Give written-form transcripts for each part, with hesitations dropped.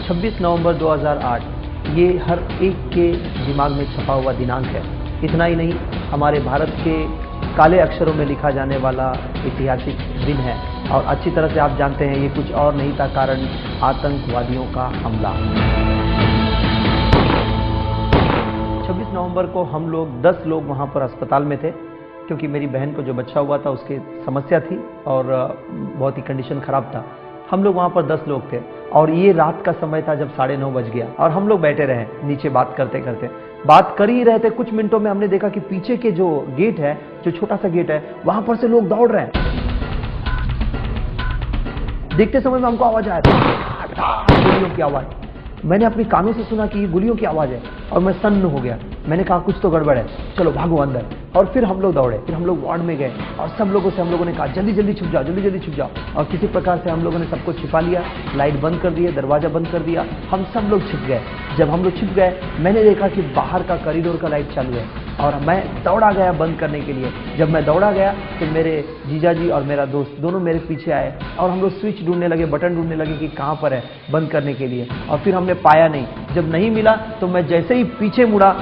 26 नवंबर 2008 ये हर एक के दिमाग में छपा हुआ दिनांक है। इतना ही नहीं, हमारे भारत के काले अक्षरों में लिखा जाने वाला ऐतिहासिक दिन है और अच्छी तरह से आप जानते हैं ये कुछ और नहीं था कारण आतंकवादियों का हमला। 26 नवंबर को हम लोग 10 लोग वहाँ पर अस्पताल में थे क्योंकि मेरी बहन को जो बच्चा हुआ था उसकी समस्या थी और बहुत ही कंडीशन ख़राब था। हम लोग वहाँ पर 10 लोग थे और ये रात का समय था जब 9:30 बज गया और हम लोग बैठे रहे नीचे बात करते करते। बात कर ही रहे थे, कुछ मिनटों में हमने देखा कि पीछे के जो गेट है, जो छोटा सा गेट है, वहाँ पर से लोग दौड़ रहे हैं। देखते समय में हमको आवाज आया था, गोलियों की आवाज। मैंने अपने कानों से सुना कि ये गोलियों की आवाज है और मैं सन्न हो गया। मैंने कहा कुछ तो गड़बड़ है, चलो भागो अंदर। और फिर हम लोग दौड़े, फिर हम लोग वार्ड में गए और सब लोगों से हम लोगों ने कहा जल्दी जल्दी छुप जाओ, जल्दी जल्दी छुप जाओ। और किसी प्रकार से हम लोगों ने सबको छिपा लिया, लाइट बंद कर दिया, दरवाजा बंद कर दिया, हम सब लोग छिप गए। जब हम लोग छिप गए, मैंने देखा कि बाहर का कॉरिडोर का लाइट चालू है और मैं दौड़ा गया बंद करने के लिए। जब मैं दौड़ा गया तो मेरे जीजा जी और मेरा दोस्त दोनों मेरे पीछे आए और हम लोग स्विच ढूंढने लगे, बटन ढूंढने लगे कि कहाँ पर है बंद करने के लिए। और फिर हमने पाया नहीं। जब नहीं मिला तो मैं जैसे ही पीछे मुड़ा,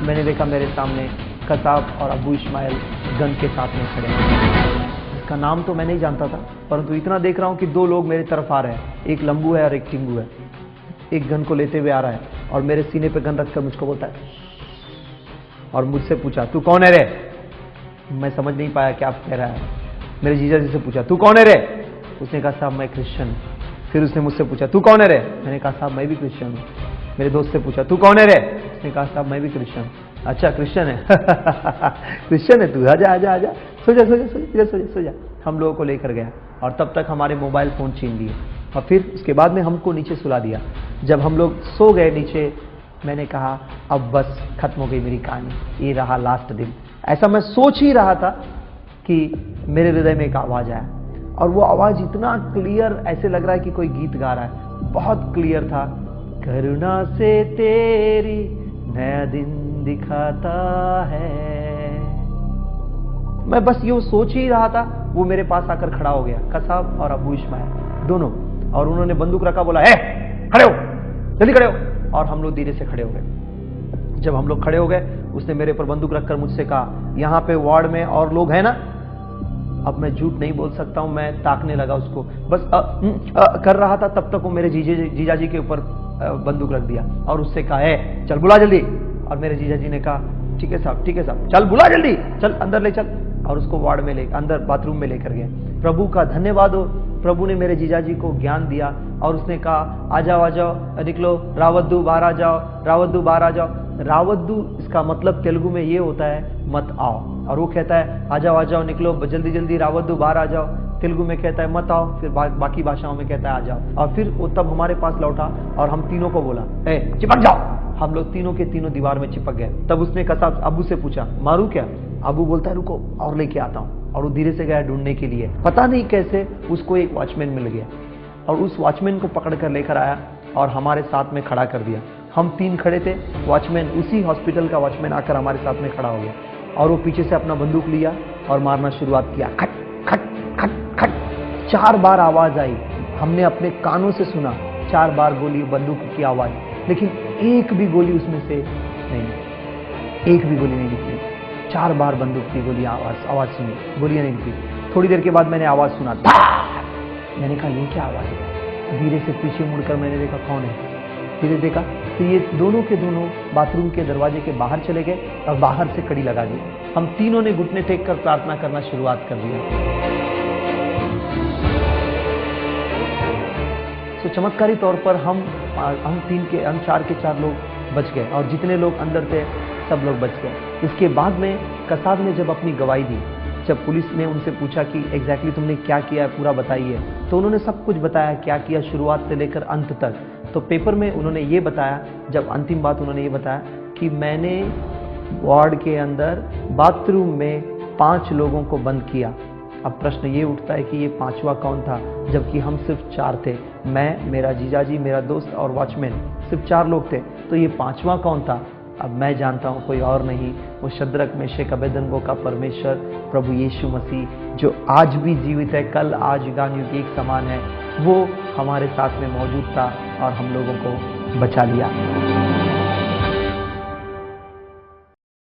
मैंने देखा मेरे सामने कसाब और अबू इस्माइल गन के साथ में खड़े हैं। इसका नाम तो मैं नहीं जानता था, परंतु इतना देख रहा हूँ कि 2 लोग मेरी तरफ आ रहे हैं, एक लंबू है और एक टिंगू है। एक गन को लेते हुए आ रहा है और मेरे सीने पे गन रखकर मुझको बोलता है और मुझसे पूछा तू कौन है रे। मैं समझ नहीं पाया क्या कह रहा है। मेरे जीजा जी से पूछा तू कौन है रे। उसने कहा साहब मैं क्रिश्चियन। फिर उसने मुझसे पूछा तू कौन है रे। मैंने कहा साहब मैं भी क्रिश्चियन हूँ। मेरे दोस्त से पूछा तू कौन है रे। उसने कहा साहब मैं भी क्रिश्चियन। अच्छा क्रिश्चियन है क्रिश्चियन है तू, आजा आजा आजा, सो जा सो जा सो जा सो जा सो जा। हम लोगों को लेकर गया और तब तक हमारे मोबाइल फ़ोन छीन लिए और फिर उसके बाद में हमको नीचे सुला दिया। जब हम लोग सो गए नीचे, मैंने कहा अब बस खत्म हो गई मेरी कहानी, ये रहा लास्ट दिन। ऐसा मैं सोच ही रहा था कि मेरे हृदय में एक आवाज़ आया और वो आवाज़ इतना क्लियर, ऐसे लग रहा है कि कोई गीत गा रहा है, बहुत क्लियर था। करुणा से तेरी नया दिन दिखाता है। मैं बस यूं सोच ही रहा था, वो मेरे पास आकर खड़ा हो गया, कसाब और अबू इस्माइल दोनों, और उन्होंने बंदूक रखा, बोला है खड़े हो, जल्दी खड़े हो। और हम लोग धीरे से खड़े हो गए। जब हम लोग खड़े हो गए, उसने मेरे ऊपर बंदूक रखकर मुझसे कहा यहाँ पे वार्ड में और लोग हैं ना। अब मैं झूठ नहीं बोल सकता हूं, मैं ताकने लगा उसको, बस कर रहा था। तब तक वो मेरे जीजा जी के ऊपर बंदूक रख दिया और उससे कहा है चल बुला जल्दी। और मेरे जीजा जी ने कहा ठीक है साहब, चल बुला जल्दी, चल अंदर ले चल। और उसको वार्ड में ले अंदर बाथरूम में लेकर गए। प्रभु का धन्यवाद हो, प्रभु ने मेरे जीजा जी को ज्ञान दिया और उसने कहा आ जाओ निकलो, रावद्दू बाहर आ जाओ, रावद्दू बाहर आ जाओ। रावद्दू इसका मतलब तेलुगु में ये होता है मत आओ, और वो कहता है आ जाओ निकलो, जल्दी जल्दी रावद्दू बाहर आ जाओ। तेलुगु में कहता है मत आओ, फिर बाकी भाषाओं में कहता है आ जाओ। और फिर वो तब हमारे पास लौटा और हम तीनों को बोला ए चिपक जाओ। हम लोग तीनों के तीनों दीवार में चिपक गए। तब उसने कसाब अबू से पूछा मारू क्या। अबू बोलता है रुको और लेके आता हूँ, और वो धीरे से गया ढूंढने के लिए। पता नहीं कैसे उसको एक वॉचमैन मिल गया और उस वॉचमैन को पकड़ कर लेकर आया और हमारे साथ में खड़ा कर दिया। हम 3 खड़े थे, वॉचमैन उसी हॉस्पिटल का वॉचमैन आकर हमारे साथ में खड़ा हो गया और वो पीछे से अपना बंदूक लिया और मारना शुरुआत किया। खट खट खट खट 4 बार आवाज आई। हमने अपने कानों से सुना 4 बार गोली, बंदूक की आवाज, लेकिन एक भी गोली उसमें से नहीं, एक भी गोली नहीं निकली। 4 बार बंदूक की गोली आवाज सुनी, गोलियां नहीं निकली। थोड़ी देर के बाद मैंने आवाज सुना, मैंने कहा ये क्या आवाज है। धीरे से पीछे मुड़कर मैंने देखा कौन है। धीरे देखा तो ये दोनों के दोनों बाथरूम के दरवाजे के बाहर चले गए और बाहर से कड़ी लगा दी। हम तीनों ने घुटने टेक कर प्रार्थना करना शुरुआत कर दिया। तो चमत्कारी तौर पर हम 4 के 4 लोग बच गए और जितने लोग अंदर थे सब लोग बच गए। इसके बाद में कसाब ने जब अपनी गवाही दी, जब पुलिस ने उनसे पूछा कि एग्जैक्टली तुमने क्या किया है पूरा बताइए, तो उन्होंने सब कुछ बताया क्या किया शुरुआत से लेकर अंत तक। तो पेपर में उन्होंने ये बताया, जब अंतिम बात उन्होंने ये बताया कि मैंने वार्ड के अंदर बाथरूम में 5 लोगों को बंद किया। अब प्रश्न ये उठता है कि ये 5वां कौन था, जबकि हम सिर्फ 4 थे। मैं, मेरा जीजाजी, मेरा दोस्त और वॉचमैन, सिर्फ 4 लोग थे। तो ये 5वां कौन था? अब मैं जानता हूँ कोई और नहीं, वो शद्रक मेशक अबेदनगो का परमेश्वर प्रभु यीशु मसीह, जो आज भी जीवित है, कल आज युगानुयुग एक समान है। वो हमारे साथ में मौजूद था और हम लोगों को बचा लिया।